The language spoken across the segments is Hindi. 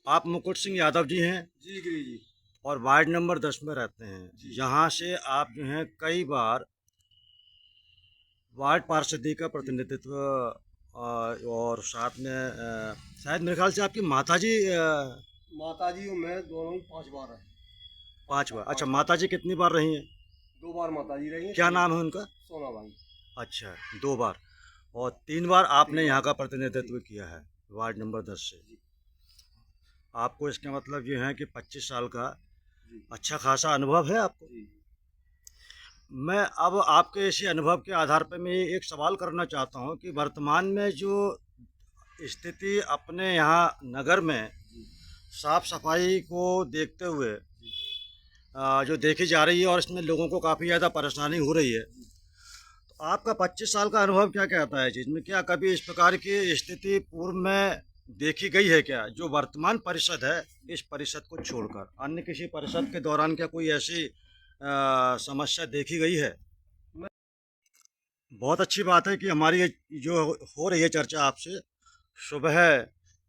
आप मुकुट सिंह यादव जी हैं जी गिरी जी। और वार्ड नंबर 10 में रहते हैं। जी। यहाँ से आप जो हैं कई बार वार्ड पार्षदी का जी। प्रतिनिधित्व और साथ में शायद मेरे ख्याल से आपकी माताजी माता जी और मैं दोनों ही 5 बार रहे। 5 बार। अच्छा, 5 बार। माताजी कितनी बार रही हैं? 2 बार माता जी रही हैं। क्या नाम है उनका? सोना भाई। अच्छा, 2 बार। और 3 बार 3 आपने यहाँ बार। का जी। प्रतिनिधित्व किया है वार्ड नंबर 10 से। जी। आपको इसका मतलब ये है कि 25 साल का जी। अच्छा खासा अनुभव है आपको। जी। मैं अब आपके इसी अनुभव के आधार पर मैं एक सवाल करना चाहता हूँ कि वर्तमान में जो स्थिति अपने यहाँ नगर में जी। साफ सफाई को देखते हुए जी। जो देखी जा रही है और इसमें लोगों को काफ़ी ज़्यादा परेशानी हो रही है, जी। तो आपका 25 साल का अनुभव क्या कहता है चीज़ में? क्या कभी इस प्रकार की स्थिति पूर्व में देखी गई है क्या? जो वर्तमान परिषद है, इस परिषद को छोड़कर अन्य किसी परिषद के दौरान क्या कोई ऐसी समस्या देखी गई है? मैं। बहुत अच्छी बात है कि हमारी ये जो हो रही है चर्चा आपसे, सुबह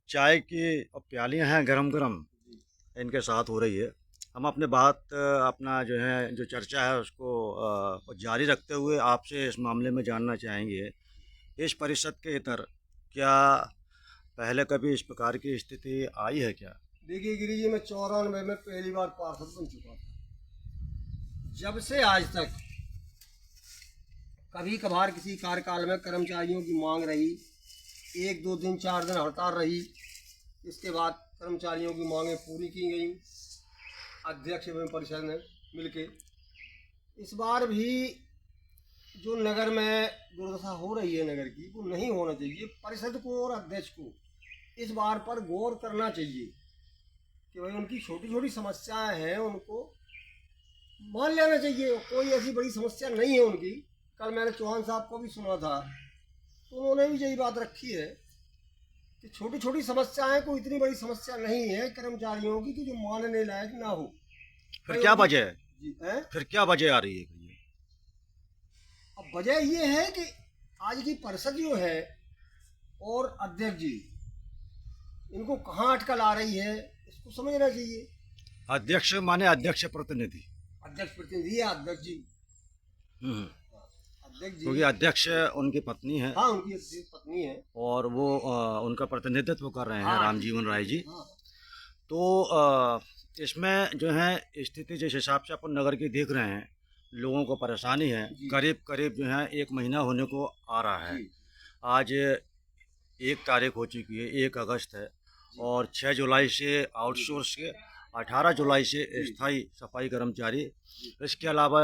चाय की प्यालियाँ हैं गरम-गरम, जी। इनके साथ हो रही है। हम अपने बात अपना जो है जो चर्चा है उसको जारी रखते हुए आपसे इस मामले में जानना चाहेंगे, इस परिषद के इतर क्या पहले कभी इस प्रकार की स्थिति आई है क्या? देखिए गिरी जी, मैं 94 में पहली बार पार्षद बन चुका था। जब से आज तक कभी कभार किसी कार्यकाल में कर्मचारियों की मांग रही, 1 2 दिन 4 दिन हड़ताल रही, इसके बाद कर्मचारियों की मांगें पूरी की गई अध्यक्ष एवं परिषद ने मिलके। इस बार भी जो नगर में दुर्दशा हो रही है नगर की, वो नहीं होना चाहिए। परिषद को और अध्यक्ष को इस बार पर गौर करना चाहिए कि भाई उनकी छोटी छोटी समस्याएं हैं, उनको मान लेना चाहिए। कोई ऐसी बड़ी समस्या नहीं है उनकी। कल मैंने चौहान साहब को भी सुना था, तो उन्होंने भी यही बात रखी है कि छोटी छोटी समस्याएं कोई इतनी बड़ी समस्या नहीं है कर्मचारियों की कि जो मानने लायक ना हो। फिर भाई क्या उनकी। वजह है? जी है। फिर क्या वजह आ रही है फिर ये? अब वजह ये है कि आज की परिषद जो है और अध्यक्ष जी, इनको कहाँ अटकल आ रही है, इसको समझना चाहिए। अध्यक्ष माने अध्यक्ष प्रतिनिधि। अध्यक्ष प्रतिनिधि है अध्यक्ष जी। हुँ। अध्यक्ष जी। क्योंकि अध्यक्ष उनकी पत्नी है हाँ, उनकी अध्यक्ष पत्नी है। और वो उनका प्रतिनिधित्व कर रहे हैं हाँ जी। रामजीवन राय जी। हाँ। तो इसमें जो है स्थिति जिस हिसाब से अपन नगर की देख रहे हैं, लोगों को परेशानी है, जी। करीब-करीब जो है 1 महीना होने को आ रहा है। जी। आज 1 तारीख हो चुकी है, 1 अगस्त है जी। और 6 जुलाई से आउटसोर्स के 18 जुलाई से जी। स्थायी सफाई कर्मचारी, जी। इसके अलावा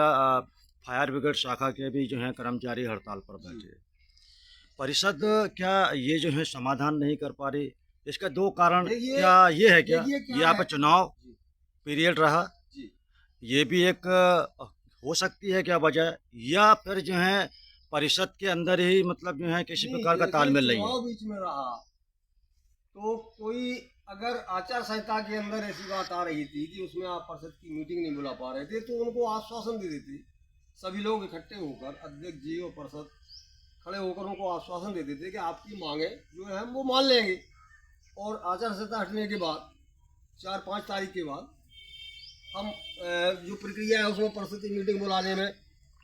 फायर ब्रिगेड शाखा के भी जो हैं कर्मचारी हड़ताल पर जी। बैठे हैं। परिषद क्या ये जो है समाधान नहीं कर पा रही? इसका 2 कारण देखिए। क्या ये है क्या? देखिए क्या यहाँ पे है। चुनाव जी। पीरियड रहा, जी। ये भी एक हो सकती है क्या वजह? या फिर जो है परिषद के अंदर ही मतलब जो है किसी नहीं, प्रकार का जैसे तालमेल नहीं है? चुनाव बीच में रहा, तो कोई अगर आचार संहिता के अंदर ऐसी बात आ रही थी कि उसमें आप परिषद की मीटिंग नहीं बुला पा रहे थे, तो उनको आश्वासन दे देते। सभी लोग इकट्ठे होकर अध्यक्ष जी और परिषद खड़े होकर उनको आश्वासन दे देते कि आपकी मांगे जो है वो मान लेंगे। और आचार संहिता हटने के बाद 4 5 तारीख के बाद हम जो प्रक्रिया है उसमें परिषद की मीटिंग बुलाने में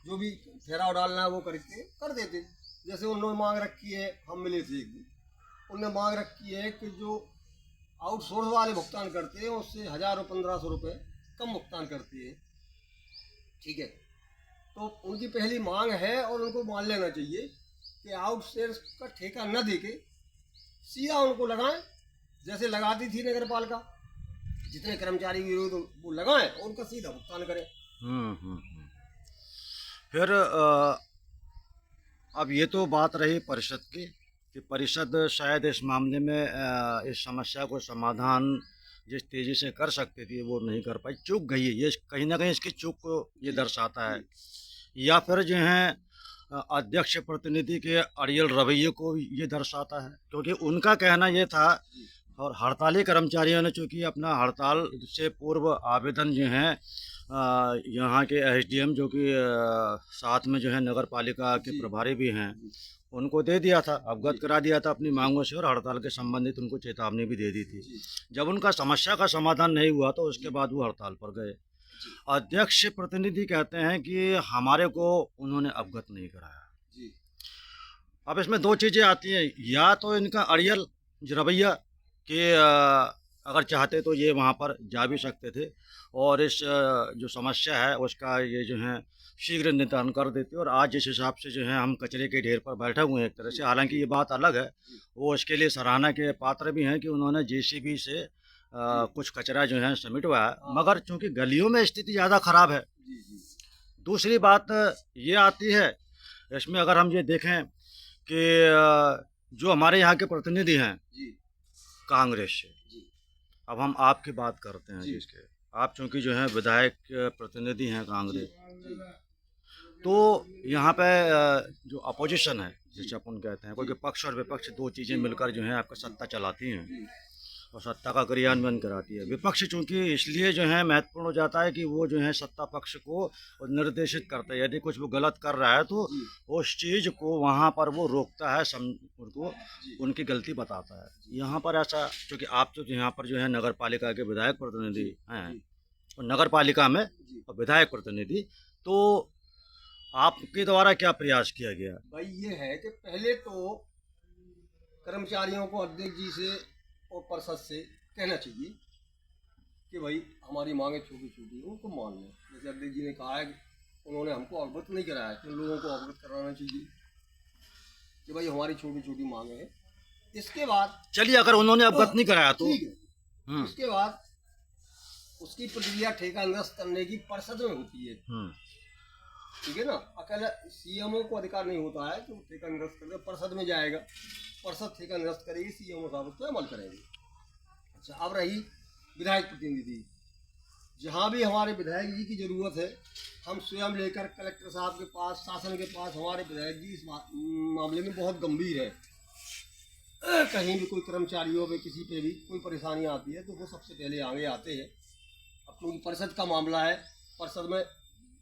जो भी ठहराव डालना है वो करके कर देते। जैसे उन्होंने मांग रखी है, हम मिले थे एक दिन, उन्होंने मांग रखी है कि जो आउटसोर्स वाले भुगतान करते हैं उससे 1000 और 1500 रुपये कम भुगतान करते हैं। ठीक है, तो उनकी पहली मांग है और उनको मान लेना चाहिए कि आउटसोर्स का ठेका न देके सीधा उनको लगाएं, जैसे लगाती थी नगर पालिका। जितने कर्मचारी विरोध वो लगाएं और उनका सीधा भुगतान करें। हुँ। फिर अब ये तो बात रही परिषद की कि परिषद शायद इस मामले में इस समस्या को समाधान जिस तेज़ी से कर सकती थी वो नहीं कर पाई, चूक गई है। ये कहीं न कहीं इसकी चूक को ये दर्शाता है। या फिर जो है अध्यक्ष प्रतिनिधि के अड़ियल रवैये को ये दर्शाता है, क्योंकि उनका कहना ये था और हड़ताली कर्मचारियों ने चूँकि अपना हड़ताल से पूर्व आवेदन जो है यहाँ के एसडीएम जो कि साथ में जो है नगर पालिका के प्रभारी भी हैं, उनको दे दिया था, अवगत करा दिया था अपनी मांगों से, और हड़ताल के संबंधित उनको चेतावनी भी दे दी थी। जब उनका समस्या का समाधान नहीं हुआ तो उसके बाद वो हड़ताल पर गए। अध्यक्ष प्रतिनिधि कहते हैं कि हमारे को उन्होंने अवगत नहीं कराया। अब इसमें दो चीज़ें आती हैं, या तो इनका अड़ियल रवैया कि अगर चाहते तो ये वहाँ पर जा भी सकते थे और इस जो समस्या है उसका ये जो है शीघ्र निदान कर देते, और आज जिस हिसाब से जो है हम कचरे के ढेर पर बैठे हुए हैं एक तरह से, हालांकि ये बात अलग है, वो इसके लिए सराहना के पात्र भी हैं कि उन्होंने जेसीबी से कुछ कचरा जो है समेटवाया, मगर चूँकि गलियों में स्थिति ज़्यादा ख़राब है। दूसरी बात ये आती है इसमें, अगर हम ये देखें कि जो हमारे यहाँ के प्रतिनिधि हैं कांग्रेस से, अब हम आपकी बात करते हैं जिसके, आप चूँकि जो है विधायक प्रतिनिधि हैं कांग्रेस, तो यहाँ पे जो अपोजिशन है जैसे अपन कहते हैं, क्योंकि पक्ष और विपक्ष दो चीज़ें मिलकर जो है आपका सत्ता चलाती हैं और सत्ता का क्रियान्वयन कराती है। विपक्ष चूँकि इसलिए जो है महत्वपूर्ण हो जाता है कि वो जो है सत्ता पक्ष को निर्देशित करता है, यदि कुछ वो गलत कर रहा है तो उस चीज़ को वहाँ पर वो रोकता है, उनको उनकी गलती बताता है। यहाँ पर ऐसा, क्योंकि आप तो यहाँ पर जो है नगर पालिका के विधायक प्रतिनिधि हैं और नगर पालिका में विधायक प्रतिनिधि, तो आपके द्वारा क्या प्रयास किया गया? भाई ये है कि पहले तो कर्मचारियों को अध्यक्ष जी से और परिषद से कहना चाहिए कि भाई हमारी मांगे छोटी छोटी उनको मान लें। जैसे अध्यक्ष जी ने कहा है कि उन्होंने हमको अवगत नहीं कराया, तो लोगों को अवगत कराना चाहिए कि भाई हमारी छोटी छोटी मांगे हैं। इसके बाद चलिए, अगर उन्होंने अवगत नहीं कराया तो ठीक है, उसके बाद उसकी प्रक्रिया ठेका निरस्त करने की परिषद में होती है, ठीक है ना। अकेला सीएमओ को अधिकार नहीं होता है कि वो ठेका निरस्त कर, परिषद में जाएगा, परिषद ठेका निरस्त करेगी, सीएमओ साहब उस पर अमल करेंगे। अच्छा, अब रही विधायक प्रतिनिधि, जहाँ भी हमारे विधायक जी की ज़रूरत है हम स्वयं लेकर कलेक्टर साहब के पास, शासन के पास, हमारे विधायक जी इस मामले में बहुत गंभीर है। कहीं भी कोई कर्मचारियों में किसी पे भी कोई परेशानी आती है तो वो सबसे पहले आगे आते हैं। अब क्योंकि परिषद का मामला है, परिषद में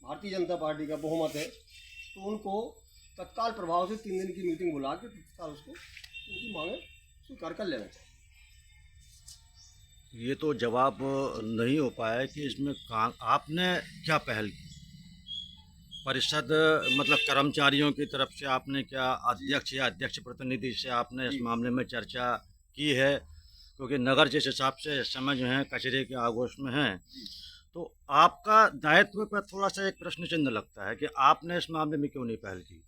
भारतीय जनता पार्टी का बहुमत है, तो उनको तत्काल प्रभाव से 3 दिन की मीटिंग बुला के तत्काल उसको उनकी मांगे स्वीकार कर लेना चाहिए। ये तो जवाब नहीं हो पाया कि इसमें आपने क्या पहल की? परिषद मतलब कर्मचारियों की तरफ से आपने क्या अध्यक्ष या अध्यक्ष प्रतिनिधि से आपने इस मामले में चर्चा की है? क्योंकि नगर जिस हिसाब से इस समय जो है कचरे के आगोश में है, तो आपका दायित्व पर थोड़ा सा एक प्रश्न चिन्ह लगता है कि आपने इस मामले में क्यों नहीं पहल की?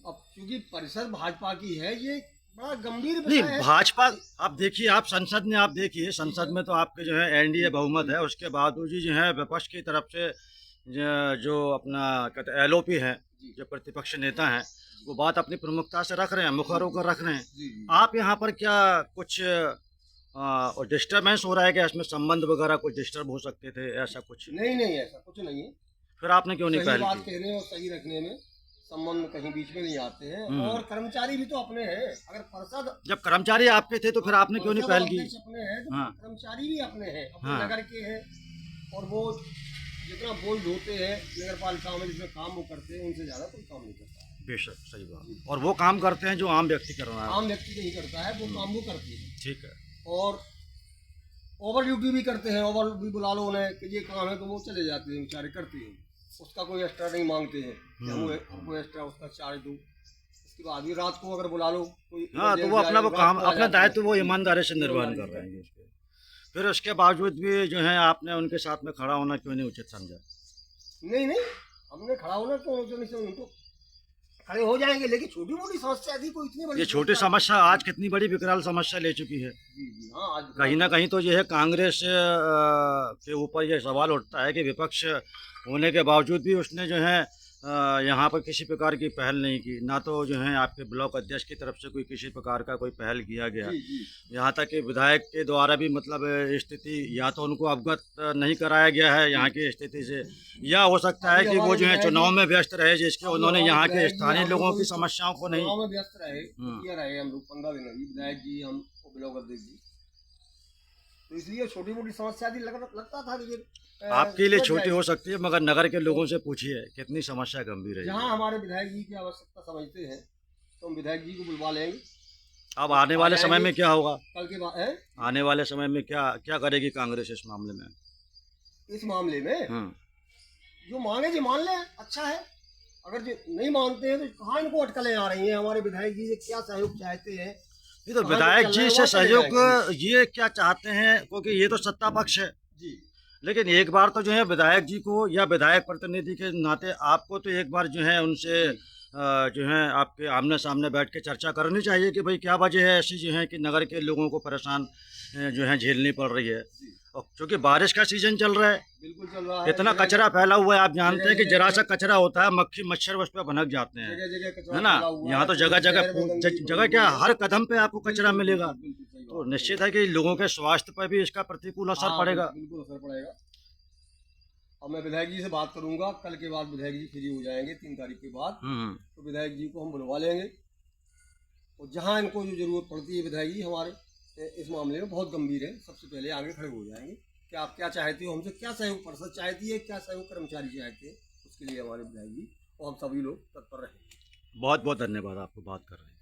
अब क्योंकि परिषद भाजपा की है, ये बड़ा गंभीर नहीं, विषय है। भाजपा, आप देखिए, आप संसद में आप देखिए, संसद में तो आपके जो है एनडीए बहुमत है, उसके बावजूद जो है विपक्ष की तरफ से जो अपना कहते हैं एलओपी है, जो प्रतिपक्ष नेता हैं, वो बात अपनी प्रमुखता से रख रहे हैं, मुखर होकर रख रहे हैं। आप यहाँ पर क्या कुछ डिस्टर्बेंस हो रहा है, क्या इसमें संबंध वगैरह कुछ डिस्टर्ब हो सकते थे, ऐसा कुछ? नहीं, ऐसा कुछ नहीं है। फिर आपने क्यों नहीं पहल बात की? कहने और सही रखने में संबंध कहीं बीच में नहीं आते हैं, और कर्मचारी भी तो अपने हैं। अगर परिषद, जब कर्मचारी आपके थे तो फिर आपने क्यों नहीं पहल की? अपने हैं तो कर्मचारी भी अपने हैं, अपने नगर के हैं, और वो जितना बोझ ढोते हैं नगर पालिका में, जिसमें काम वो करते हैं, उनसे ज्यादा कोई काम नहीं करता है। बेशक, सही बात। और वो काम करते हैं जो आम व्यक्ति कर रहा है। आम व्यक्ति नहीं करता है, वो काम वो करती है। ठीक है। और ओवर ड्यूटी भी करते हैं, ओवर भी बुला लो उन्हें कि ये काम है तो वो चले जाते हैं, बेचारे करते हैं, उसका कोई एक्स्ट्रा नहीं मांगते हैं कि हमको एक्स्ट्रा उसका चार्ज दो। इसके बाद भी रात को अगर बुला लो कोई, हाँ, तो वो अपना वो काम, अपना दायित्व वो ईमानदारी से निर्वहन कर रहे हैं। फिर उसके बावजूद भी जो है आपने उनके साथ में खड़ा होना क्यों नहीं उचित समझा? नहीं, हमने खड़ा होना क्यों नहीं समझा, उनको खड़े हो जाएंगे, लेकिन छोटी मोटी समस्या थी, कोई इतनी बड़ी, ये छोटी समस्या आज कितनी बड़ी विकराल समस्या ले चुकी है। जी हाँ, आज कहीं ना कहीं तो ये है कांग्रेस के ऊपर ये सवाल उठता है कि विपक्ष होने के बावजूद भी उसने जो है यहाँ पर किसी प्रकार की पहल नहीं की, ना तो जो है आपके ब्लॉक अध्यक्ष की तरफ से कोई किसी प्रकार का कोई पहल किया गया। जी जी यहाँ तक कि विधायक के द्वारा भी मतलब स्थिति या तो उनको अवगत नहीं कराया गया है यहाँ की स्थिति से, या हो सकता है अभी कि वो हमारे जो है विधायक चुनाव में व्यस्त रहे, जिसके अभी उन्होंने हमारे यहाँ के विधायक जी स्थानीय हम लोगों लोगों की को समस्याओं को नहीं। चुनाव में व्यस्त रहे, किया रहे हम लोग 15 दिन अभी विधायक जी हम ब्लॉक अध्यक्ष जी, तो इसलिए छोटी मोटी समस्या थी, लगता था कि आपके लिए सुलझ छोटी जाएगी। हो सकती है, मगर नगर के लोगों से पूछिए कितनी समस्या गंभीर है। जहाँ हमारे विधायक जी की आवश्यकता समझते हैं तो हम विधायक जी को बुलवा लेंगे। अब आने वाले समय में क्या होगा? कल के बाद आने वाले समय में क्या क्या करेगी कांग्रेस इस मामले में? इस मामले में जो मांगे जी मान लें, अच्छा है। अगर जो नहीं मानते हैं तो कहाँ इनको अटकलें आ रही हैं? हमारे विधायक जी से क्या सहयोग चाहते हैं? ये तो कहाँ विधायक चल रहा जी है, से वहाँ चले सहयोग जाएंगे। ये क्या चाहते हैं, क्योंकि ये तो सत्ता पक्ष है। जी लेकिन एक बार तो जो है विधायक जी को या विधायक प्रतिनिधि के नाते आपको तो एक बार जो है उनसे जो है आपके आमने सामने बैठ के चर्चा करनी चाहिए कि भाई क्या वजह है ऐसी जो है कि नगर के लोगों को परेशान जो है झेलनी पड़ रही है। जी और क्योंकि बारिश का सीजन चल रहा है, बिल्कुल चल रहा है। इतना जगह- कचरा फैला हुआ है, आप जानते हैं कि जगह- जरा सा कचरा होता है मक्खी मच्छर उस पर भनक जाते हैं, जगह जगह कचरा है ना। फैला हुआ यहाँ है, तो पूरे जगह जगह शहर में गंदगी जगह भरी क्या हुई है। हर कदम पे आपको कचरा बिल्कुल, मिलेगा, बिल्कुल सही तो बात। निश्चित है कि लोगों के स्वास्थ्य पर भी इसका प्रतिकूल असर हाँ, पड़ेगा। बिल्कुल असर पड़ेगा। अब मैं विधायक जी से बात करूंगा, कल के बाद विधायक जी फ्री हो जाएंगे 3 तारीख के बाद, तो विधायक जी को हम बुलवा लेंगे और जहाँ इनको जो जरूरत पड़ती है विधायक जी हमारे इस मामले में बहुत गंभीर है, सबसे पहले आगे खड़े हो जाएंगे कि आप क्या चाहते हो हमसे, क्या सहयोग परिषद चाहती है, क्या सहयोग कर्मचारी चाहते हैं, उसके लिए हमारे विधायक जी और हम सभी लोग तत्पर रहेंगे। बहुत बहुत धन्यवाद आपको बात कर रहे हैं।